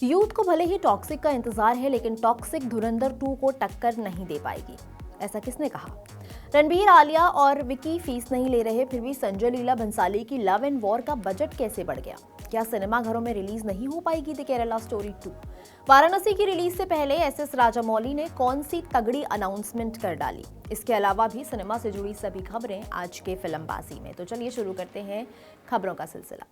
Youth को भले ही toxic का इंतजार है, लेकिन टॉक्सिक धुरंधर 2 को टक्कर नहीं दे पाएगी। ऐसा किसने कहा? रणबीर, आलिया और विकी फीस नहीं ले रहे, फिर भी संजय लीला भंसाली की लव एंड वॉर का बजट कैसे बढ़ गया? क्या सिनेमाघरों में रिलीज नहीं हो पाएगी द केरला स्टोरी 2? वाराणसी की रिलीज से पहले एसएस राजामौली ने कौन सी तगड़ी अनाउंसमेंट कर डाली? इसके अलावा भी सिनेमा से जुड़ी सभी खबरें आज के फिल्मबाजी में। तो चलिए शुरू करते हैं खबरों का सिलसिला।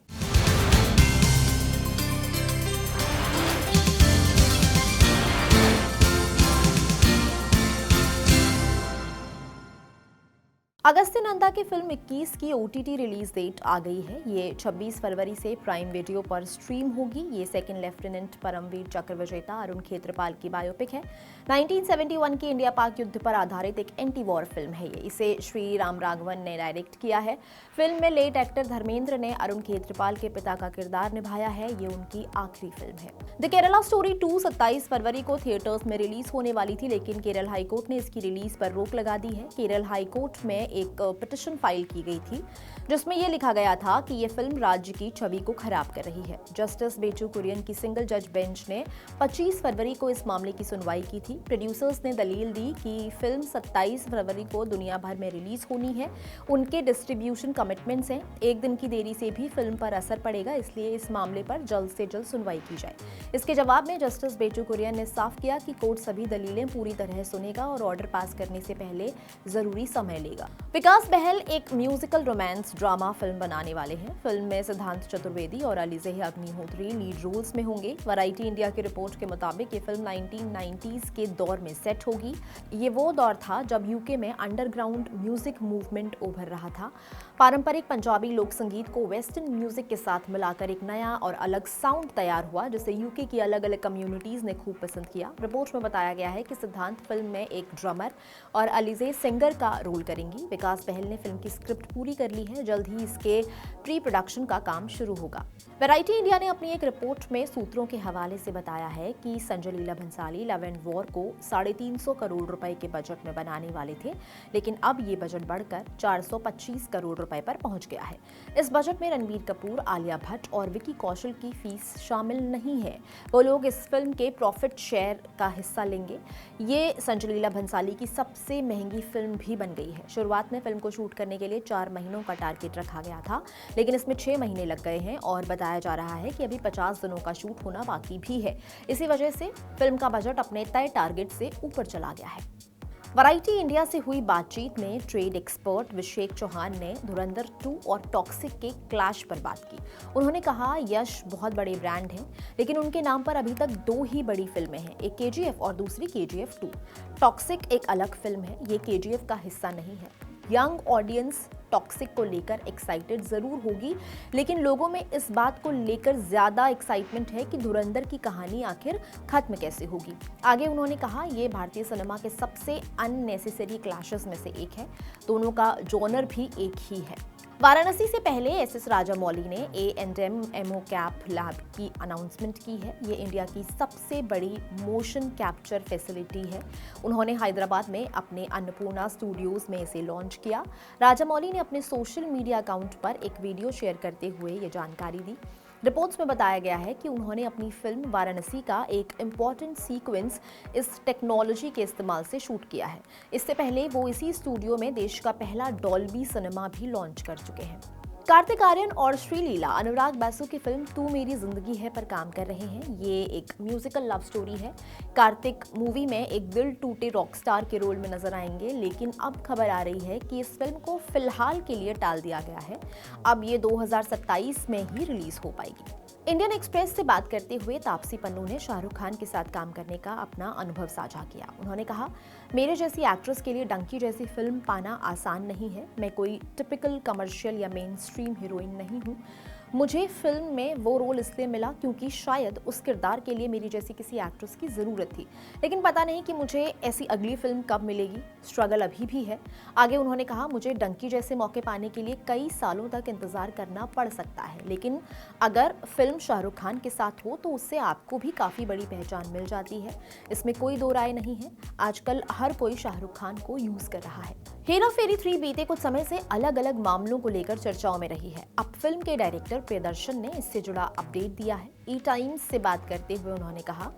अगस्त्य नंदा की फिल्म 21 की ओटीटी रिलीज डेट आ गई है। ये 26 फरवरी से प्राइम वीडियो पर स्ट्रीम होगी। ये सेकंड लेफ्टिनेंट परमवीर चक्र विजेता अरुण खेत्रपाल की बायोपिक है। 1971 की इंडिया पाक युद्ध पर आधारित एक एंटी वॉर फिल्म है ये। इसे श्री राम राघवन ने डायरेक्ट किया है। फिल्म में लेट एक्टर धर्मेंद्र ने अरुण खेत्रपाल के पिता का किरदार निभाया है। ये उनकी आखिरी फिल्म है। द केरला स्टोरी 2 27 फरवरी को थिएटर्स में रिलीज होने वाली थी, लेकिन केरल हाईकोर्ट ने इसकी रिलीज पर रोक लगा दी है। केरल हाईकोर्ट में एक पिटीशन फाइल की गई थी, जिसमें यह लिखा गया था कि यह फिल्म राज्य की छवि को खराब कर रही है। जस्टिस बेचू कुरियन की सिंगल जज बेंच ने 25 फरवरी को इस मामले की सुनवाई की थी। प्रोड्यूसर्स ने दलील दी कि फिल्म 27 फरवरी को दुनिया भर में रिलीज होनी है। उनके डिस्ट्रीब्यूशन कमिटमेंट्स हैं। एक दिन की देरी से भी फिल्म पर असर पड़ेगा, इसलिए इस मामले पर जल्द से जल्द सुनवाई की जाए। इसके जवाब में जस्टिस बेचू कुरियन ने साफ किया कि कोर्ट सभी दलीलें पूरी तरह सुनेगा और ऑर्डर पास करने से पहले जरूरी समय लेगा। विकास बहल एक म्यूजिकल रोमांस ड्रामा फिल्म बनाने वाले हैं। फिल्म में सिद्धांत चतुर्वेदी और अलीज़ेह अग्निहोत्री लीड रोल्स में होंगे। वैरायटी इंडिया की रिपोर्ट के मुताबिक ये फिल्म 1990s के दौर में सेट होगी। ये वो दौर था जब यूके में अंडरग्राउंड म्यूजिक मूवमेंट उभर रहा था। पारंपरिक पंजाबी लोक संगीत को वेस्टर्न म्यूजिक के साथ मिलाकर एक नया और अलग साउंड तैयार हुआ, जिसे यूके की अलग अलग कम्युनिटीज ने खूब पसंद किया। रिपोर्ट में बताया गया है कि सिद्धांत फिल्म में एक ड्रमर और अलीज़ेह सिंगर का रोल करेंगी। विकास बहल ने फिल्म की स्क्रिप्ट पूरी कर ली है। जल्द ही इसके प्री प्रोडक्शन का काम शुरू होगा। वैरायटी इंडिया ने अपनी एक रिपोर्ट में सूत्रों के हवाले से बताया है कि Sanjay Leela Bhansali love and war को 350 करोड़ रुपए के बजट में बनाने वाले थे, लेकिन अब ये बजट बढ़कर 425 करोड़ रुपए पर पहुंच गया है। इस बजट में रणबीर कपूर, आलिया भट्ट और विकी कौशल की फीस शामिल नहीं है। वो लोग इस फिल्म के प्रॉफिट शेयर का हिस्सा लेंगे। ये संजय लीला भंसाली की सबसे महंगी फिल्म भी बन गई है। शुरुआत में फिल्म को शूट करने के लिए 4 महीनों का टारगेट रखा गया था, लेकिन इसमें 6 महीने लग गए हैं और बताया जा रहा है कि अभी 50 दिनों का शूट होना बाकी भी है। इसी वजह से फिल्म का बजट अपने तय टारगेट से ऊपर चला गया है। वैरायटी इंडिया से हुई बातचीत में ट्रेड एक्सपर्ट विशेक चौहान ने धुरंधर 2 और टॉक्सिक के क्लैश पर बात की। उन्होंने कहा, यश बहुत बड़े ब्रांड हैं, लेकिन उनके नाम पर अभी तक 2 ही बड़ी फिल्में हैं, एक केजीएफ और दूसरी केजीएफ 2। टॉक्सिक एक अलग फिल्म है, ये केजीएफ का हिस्सा नहीं है। यंग ऑडियंस टॉक्सिक को लेकर एक्साइटेड जरूर होगी, लेकिन लोगों में इस बात को लेकर ज्यादा एक्साइटमेंट है कि धुरंधर की कहानी आखिर खत्म कैसे होगी। आगे उन्होंने कहा, ये भारतीय सिनेमा के सबसे अननेसेसरी क्लैशेस में से एक है। दोनों का जॉनर भी एक ही है। वाराणसी से पहले एसएस राजामौली ने A&M एमोकैप लैब की अनाउंसमेंट की है। ये इंडिया की सबसे बड़ी मोशन कैप्चर फैसिलिटी है। उन्होंने हैदराबाद में अपने अन्नपूर्णा स्टूडियोज में इसे लॉन्च किया। राजामौली ने अपने सोशल मीडिया अकाउंट पर एक वीडियो शेयर करते हुए ये जानकारी दी। रिपोर्ट्स में बताया गया है कि उन्होंने अपनी फिल्म वाराणसी का एक इम्पॉर्टेंट सीक्वेंस इस टेक्नोलॉजी के इस्तेमाल से शूट किया है। इससे पहले वो इसी स्टूडियो में देश का पहला डॉल्बी सिनेमा भी लॉन्च कर चुके हैं। कार्तिक आर्यन और श्रीलीला अनुराग बासु की फिल्म तू मेरी जिंदगी है पर काम कर रहे हैं। ये एक म्यूजिकल लव स्टोरी है। कार्तिक मूवी में एक दिल टूटे रॉकस्टार के रोल में नजर आएंगे, लेकिन अब खबर आ रही है कि इस फिल्म को फिलहाल के लिए टाल दिया गया है। अब ये 2027 में ही रिलीज हो पाएगी। इंडियन एक्सप्रेस से बात करते हुए तापसी पन्नू ने शाहरुख खान के साथ काम करने का अपना अनुभव साझा किया। उन्होंने कहा, मेरे जैसी एक्ट्रेस के लिए डंकी जैसी फिल्म पाना आसान नहीं है। मैं कोई टिपिकल कमर्शियल या मेन स्ट्रीम हीरोइन नहीं हूँ। मुझे फिल्म में वो रोल इसलिए मिला क्योंकि शायद उस किरदार के लिए मेरी जैसी किसी एक्ट्रेस की ज़रूरत थी, लेकिन पता नहीं कि मुझे ऐसी अगली फिल्म कब मिलेगी। स्ट्रगल अभी भी है। आगे उन्होंने कहा, मुझे डंकी जैसे मौके पाने के लिए कई सालों तक इंतजार करना पड़ सकता है, लेकिन अगर फिल्म शाहरुख खान के साथ हो तो उससे आपको भी काफ़ी बड़ी पहचान मिल जाती है। इसमें कोई दो राय नहीं है। आजकल हर कोई शाहरुख खान को यूज़ कर रहा है। हेरा फेरी 3 बीते कुछ समय से अलग अलग मामलों को लेकर चर्चाओं में रही है। अब फिल्म के डायरेक्टर प्रियदर्शन ने इससे जुड़ा अपडेट दिया है। ई टाइम्स से बात करते हुए उन्होंने कहा,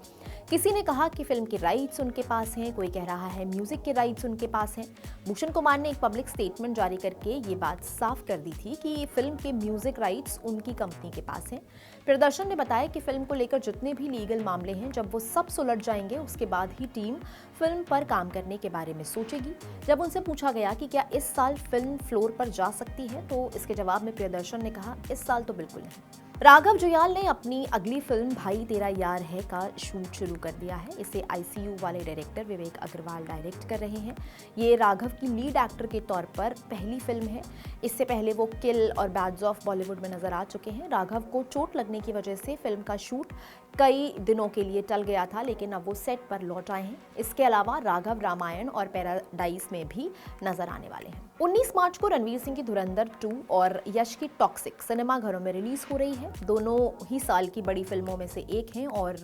किसी ने कहा कि फिल्म के राइट्स उनके पास हैं, कोई कह रहा है म्यूजिक के राइट्स उनके पास हैं। भूषण कुमार ने एक पब्लिक स्टेटमेंट जारी करके ये बात साफ कर दी थी कि फिल्म के म्यूजिक राइट्स उनकी कंपनी के पास हैं। प्रियदर्शन ने बताया कि फिल्म को लेकर जितने भी लीगल मामले हैं, जब वो सब सुलझ जाएंगे उसके बाद ही टीम फिल्म पर काम करने के बारे में सोचेगी। जब उनसे पूछा गया कि क्या इस साल फिल्म फ्लोर पर जा सकती है, तो इसके जवाब में प्रियदर्शन ने कहा, इस साल तो बिल्कुल नहीं। राघव जुयाल ने अपनी अगली फिल्म भाई तेरा यार है का शूट शुरू कर दिया है। इसे आईसीयू वाले डायरेक्टर विवेक अग्रवाल डायरेक्ट कर रहे हैं। ये राघव की लीड एक्टर के तौर पर पहली फिल्म है। इससे पहले वो किल और बैड्स ऑफ बॉलीवुड में नजर आ चुके हैं। राघव को चोट लगने की वजह से फिल्म का शूट कई दिनों के लिए टल गया था, लेकिन अब वो सेट पर लौट आए हैं। इसके अलावा राघव रामायण और पैराडाइज में भी नजर आने वाले हैं। 19 मार्च को रणवीर सिंह की धुरंधर 2 और यश की टॉक्सिक सिनेमाघरों में रिलीज हो रही है। दोनों ही साल की बड़ी फिल्मों में से एक हैं और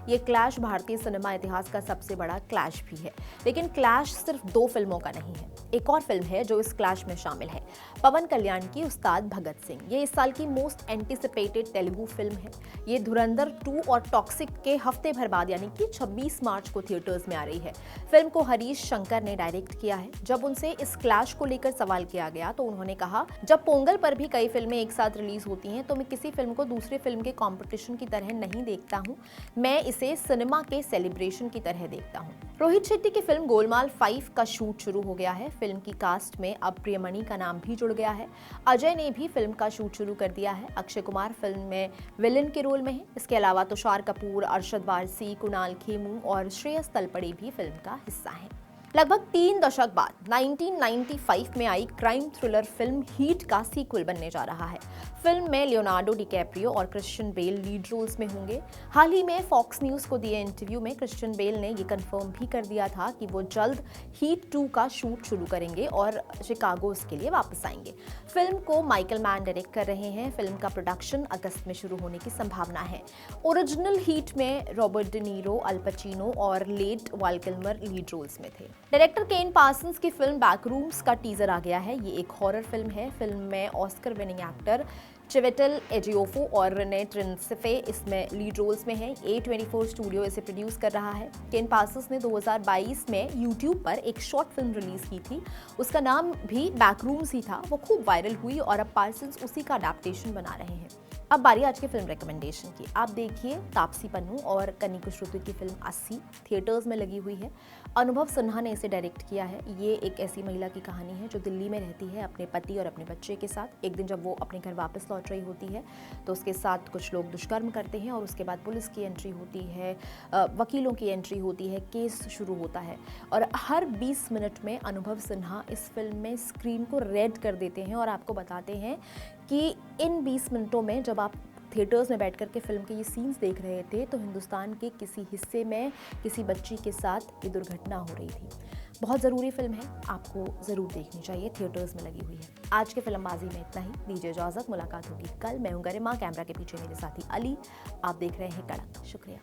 ये क्लैश भारतीय सिनेमा इतिहास का सबसे बड़ा क्लैश भी है। लेकिन क्लैश सिर्फ 2 फिल्मों का नहीं है। एक और फिल्म है जो इस क्लैश में शामिल है, पवन कल्याण की उस्ताद भगत सिंह। ये इस साल की मोस्ट एंटिसिपेटेड तेलुगु फिल्म है। ये धुरंधर 2 और टॉक्सिक के हफ्ते भर बाद यानी कि 26 मार्च को थिएटर्स में आ रही है। फिल्म को हरीश शंकर ने डायरेक्ट किया है। जब उनसे इस क्लैश को लेकर सवाल किया गया तो उन्होंने कहा, जब पोंगल पर भी कई फिल्में एक साथ रिलीज होती हैं तो मैं किसी फिल्म को दूसरी फिल्म के कंपटीशन की तरह नहीं देखता हूं, मैं इसे सिनेमा के सेलिब्रेशन की तरह देखता हूं। रोहित शेट्टी की फिल्म गोलमाल 5 का शूट शुरू हो गया है। फिल्म की कास्ट में अब प्रियमणि का नाम भी जुड़ गया है। अजय ने भी फिल्म का शूट शुरू कर दिया है। अक्षय कुमार फिल्म में विलेन के रोल में है। इसके अलावा तुषार कपूर, अरशद वारसी, कुणाल खेमू और श्रेयस तलपड़े भी फिल्म का हिस्सा हैं। लगभग 3 दशक बाद 1995 में आई क्राइम थ्रिलर फिल्म हीट का सीक्वल बनने जा रहा है। फिल्म में लियोनार्डो डिकैप्रियो और क्रिश्चियन बेल लीड रोल्स में होंगे। हाल ही में फॉक्स न्यूज को दिए इंटरव्यू में क्रिश्चियन बेल ने ये कंफर्म भी कर दिया था कि वो जल्द हीट 2 का शूट शुरू करेंगे और शिकागो इसके लिए वापस आएंगे। फिल्म को माइकल मैन डायरेक्ट कर रहे हैं। फिल्म का प्रोडक्शन अगस्त में शुरू होने की संभावना है। ओरिजिनल हीट में रॉबर्ट डी नीरो, अल पचिनो और लेट वाल किल्मर लीड रोल्स में थे। डायरेक्टर केन पार्सन्स की फिल्म बैकरूम्स का टीजर आ गया है। ये एक हॉरर फिल्म है। फिल्म में ऑस्कर विनिंग एक्टर चिवेटल एजियोफो और रेने ट्रिन्सिफे इसमें लीड रोल्स में हैं। A24 स्टूडियो इसे प्रोड्यूस कर रहा है। केन पार्सन्स ने 2022 में YouTube पर एक शॉर्ट फिल्म रिलीज की थी। उसका नाम भी बैकरूम्स ही था। वो खूब वायरल हुई और अब पार्सन्स उसी का अडैप्टेशन बना रहे हैं। अब बारी आज के फिल्म रिकमेंडेशन की। आप देखिए तापसी पन्नू और कनी कुशरुति की फिल्म 80 थिएटर्स में लगी हुई है। अनुभव सिन्हा ने इसे डायरेक्ट किया है। ये एक ऐसी महिला की कहानी है जो दिल्ली में रहती है अपने पति और अपने बच्चे के साथ। एक दिन जब वो अपने घर वापस लौट रही होती है तो उसके साथ कुछ लोग दुष्कर्म करते हैं और उसके बाद पुलिस की एंट्री होती है, वकीलों की एंट्री होती है, केस शुरू होता है और हर 20 मिनट में अनुभव सिन्हा इस फिल्म में स्क्रीन को रेड कर देते हैं और आपको बताते हैं कि इन 20 मिनटों में जब आप थिएटर्स में बैठ कर के फिल्म के ये सीन्स देख रहे थे तो हिंदुस्तान के किसी हिस्से में किसी बच्ची के साथ ये दुर्घटना हो रही थी। बहुत ज़रूरी फिल्म है, आपको ज़रूर देखनी चाहिए। थिएटर्स में लगी हुई है। आज के फिल्मबाजी में इतना ही। दीजिए इजाज़त, मुलाकात होगी कल। मैं हूं गरिमा, कैमरा के पीछे मेरे साथी अली। आप देख रहे हैं कड़क। शुक्रिया।